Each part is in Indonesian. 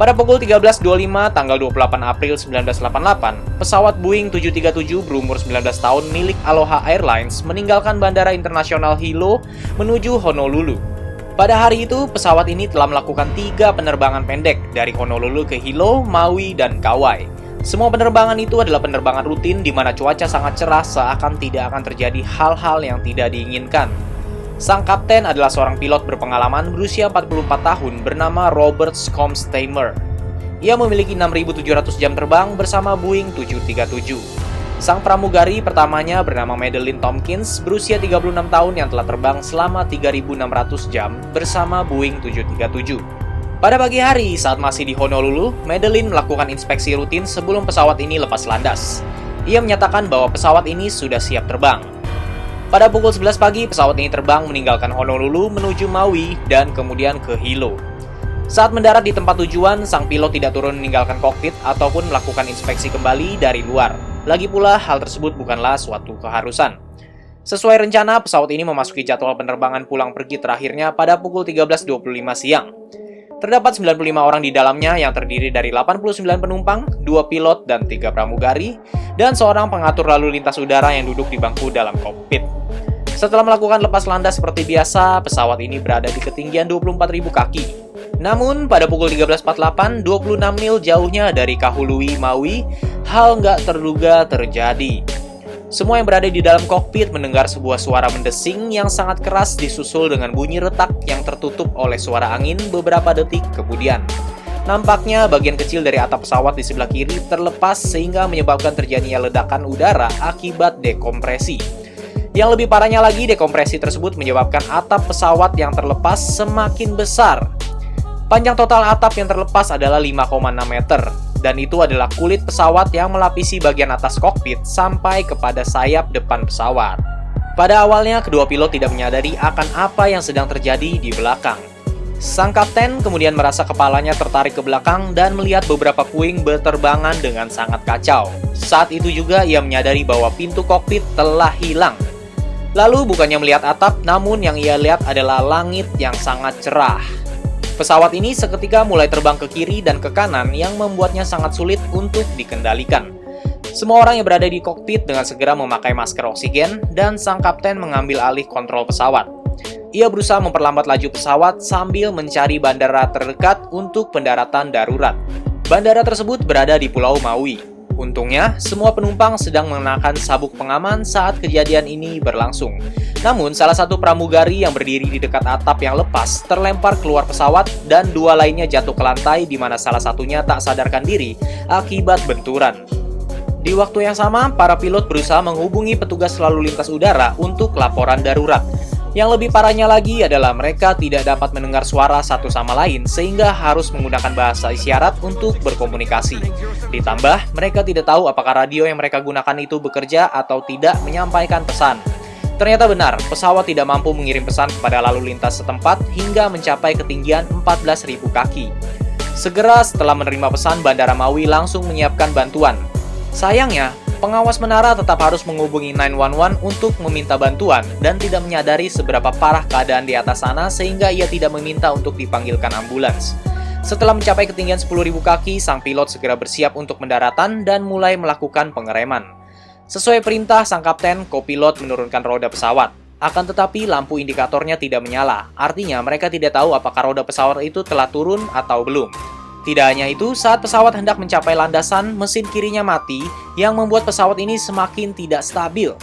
Pada pukul 13.25 tanggal 28 April 1988, pesawat Boeing 737 berumur 19 tahun milik Aloha Airlines meninggalkan Bandara Internasional Hilo menuju Honolulu. Pada hari itu, pesawat ini telah melakukan 3 penerbangan pendek dari Honolulu ke Hilo, Maui, dan Kauai. Semua penerbangan itu adalah penerbangan rutin di mana cuaca sangat cerah seakan tidak akan terjadi hal-hal yang tidak diinginkan. Sang kapten adalah seorang pilot berpengalaman berusia 44 tahun bernama Robert Schomsteimer. Ia memiliki 6.700 jam terbang bersama Boeing 737. Sang pramugari pertamanya bernama Madeleine Tompkins berusia 36 tahun yang telah terbang selama 3.600 jam bersama Boeing 737. Pada pagi hari saat masih di Honolulu, Madeleine melakukan inspeksi rutin sebelum pesawat ini lepas landas. Ia menyatakan bahwa pesawat ini sudah siap terbang. Pada pukul 11 pagi, pesawat ini terbang meninggalkan Honolulu menuju Maui dan kemudian ke Hilo. Saat mendarat di tempat tujuan, sang pilot tidak turun meninggalkan kokpit ataupun melakukan inspeksi kembali dari luar. Lagi pula, hal tersebut bukanlah suatu keharusan. Sesuai rencana, pesawat ini memasuki jadwal penerbangan pulang pergi terakhirnya pada pukul 13.25 siang. Terdapat 95 orang di dalamnya yang terdiri dari 89 penumpang, 2 pilot dan 3 pramugari, dan seorang pengatur lalu lintas udara yang duduk di bangku dalam kokpit. Setelah melakukan lepas landas seperti biasa, pesawat ini berada di ketinggian 24.000 kaki. Namun, pada pukul 13.48, 26 mil jauhnya dari Kahului, Maui, hal nggak terduga terjadi. Semua yang berada di dalam kokpit mendengar sebuah suara mendesing yang sangat keras disusul dengan bunyi retak yang tertutup oleh suara angin beberapa detik kemudian. Nampaknya bagian kecil dari atap pesawat di sebelah kiri terlepas sehingga menyebabkan terjadinya ledakan udara akibat dekompresi. Yang lebih parahnya lagi, dekompresi tersebut menyebabkan atap pesawat yang terlepas semakin besar. Panjang total atap yang terlepas adalah 5,6 meter, dan itu adalah kulit pesawat yang melapisi bagian atas kokpit sampai kepada sayap depan pesawat. Pada awalnya, kedua pilot tidak menyadari akan apa yang sedang terjadi di belakang. Sang kapten kemudian merasa kepalanya tertarik ke belakang dan melihat beberapa puing berterbangan dengan sangat kacau. Saat itu juga ia menyadari bahwa pintu kokpit telah hilang. Lalu bukannya melihat atap, namun yang ia lihat adalah langit yang sangat cerah. Pesawat ini seketika mulai terbang ke kiri dan ke kanan yang membuatnya sangat sulit untuk dikendalikan. Semua orang yang berada di kokpit dengan segera memakai masker oksigen dan sang kapten mengambil alih kontrol pesawat. Ia berusaha memperlambat laju pesawat sambil mencari bandara terdekat untuk pendaratan darurat. Bandara tersebut berada di Pulau Maui. Untungnya, semua penumpang sedang mengenakan sabuk pengaman saat kejadian ini berlangsung. Namun, salah satu pramugari yang berdiri di dekat atap yang lepas terlempar keluar pesawat dan 2 lainnya jatuh ke lantai di mana salah satunya tak sadarkan diri akibat benturan. Di waktu yang sama, para pilot berusaha menghubungi petugas lalu lintas udara untuk laporan darurat. Yang lebih parahnya lagi adalah mereka tidak dapat mendengar suara satu sama lain sehingga harus menggunakan bahasa isyarat untuk berkomunikasi. Ditambah, mereka tidak tahu apakah radio yang mereka gunakan itu bekerja atau tidak menyampaikan pesan. Ternyata benar, pesawat tidak mampu mengirim pesan kepada lalu lintas setempat hingga mencapai ketinggian 14.000 kaki. Segera setelah menerima pesan, Bandara Maui langsung menyiapkan bantuan. Sayangnya, pengawas menara tetap harus menghubungi 911 untuk meminta bantuan dan tidak menyadari seberapa parah keadaan di atas sana sehingga ia tidak meminta untuk dipanggilkan ambulans. Setelah mencapai ketinggian 10.000 kaki, sang pilot segera bersiap untuk pendaratan dan mulai melakukan pengereman. Sesuai perintah sang kapten, kopilot menurunkan roda pesawat. Akan tetapi lampu indikatornya tidak menyala, artinya mereka tidak tahu apakah roda pesawat itu telah turun atau belum. Tidak hanya itu, saat pesawat hendak mencapai landasan, mesin kirinya mati yang membuat pesawat ini semakin tidak stabil.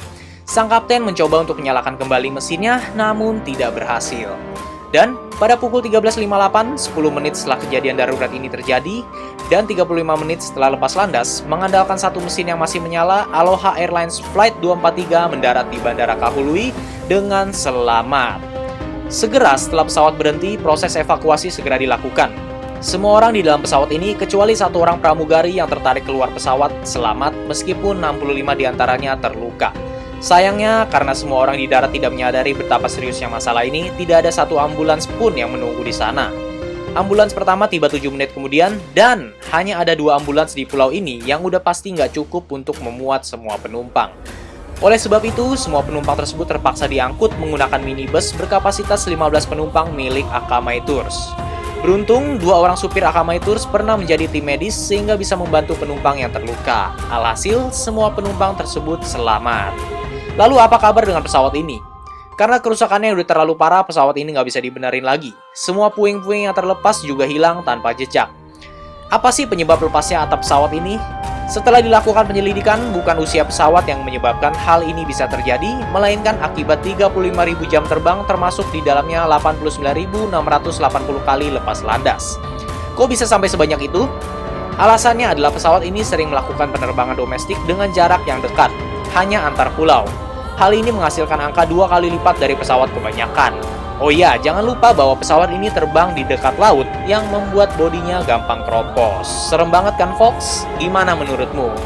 Sang kapten mencoba untuk menyalakan kembali mesinnya, namun tidak berhasil. Dan pada pukul 13.58, 10 menit setelah kejadian darurat ini terjadi, dan 35 menit setelah lepas landas, mengandalkan satu mesin yang masih menyala, Aloha Airlines Flight 243 mendarat di Bandara Kahului dengan selamat. Segera setelah pesawat berhenti, proses evakuasi segera dilakukan. Semua orang di dalam pesawat ini, kecuali satu orang pramugari yang tertarik keluar pesawat, selamat meskipun 65 diantaranya terluka. Sayangnya, karena semua orang di darat tidak menyadari betapa seriusnya masalah ini, tidak ada satu ambulans pun yang menunggu di sana. Ambulans pertama tiba 7 menit kemudian, dan hanya ada 2 ambulans di pulau ini yang udah pasti nggak cukup untuk memuat semua penumpang. Oleh sebab itu, semua penumpang tersebut terpaksa diangkut menggunakan minibus berkapasitas 15 penumpang milik Akamai Tours. Beruntung, 2 orang supir Akamai Tours pernah menjadi tim medis sehingga bisa membantu penumpang yang terluka. Alhasil, semua penumpang tersebut selamat. Lalu apa kabar dengan pesawat ini? Karena kerusakannya udah terlalu parah, pesawat ini nggak bisa dibenerin lagi. Semua puing-puing yang terlepas juga hilang tanpa jejak. Apa sih penyebab lepasnya atap pesawat ini? Setelah dilakukan penyelidikan, bukan usia pesawat yang menyebabkan hal ini bisa terjadi, melainkan akibat 35.000 jam terbang termasuk di dalamnya 89.680 kali lepas landas. Kok bisa sampai sebanyak itu? Alasannya adalah pesawat ini sering melakukan penerbangan domestik dengan jarak yang dekat, hanya antar pulau. Hal ini menghasilkan angka 2 kali lipat dari pesawat kebanyakan. Oh iya, jangan lupa bahwa pesawat ini terbang di dekat laut yang membuat bodinya gampang keropos. Serem banget kan, Fox? Gimana menurutmu?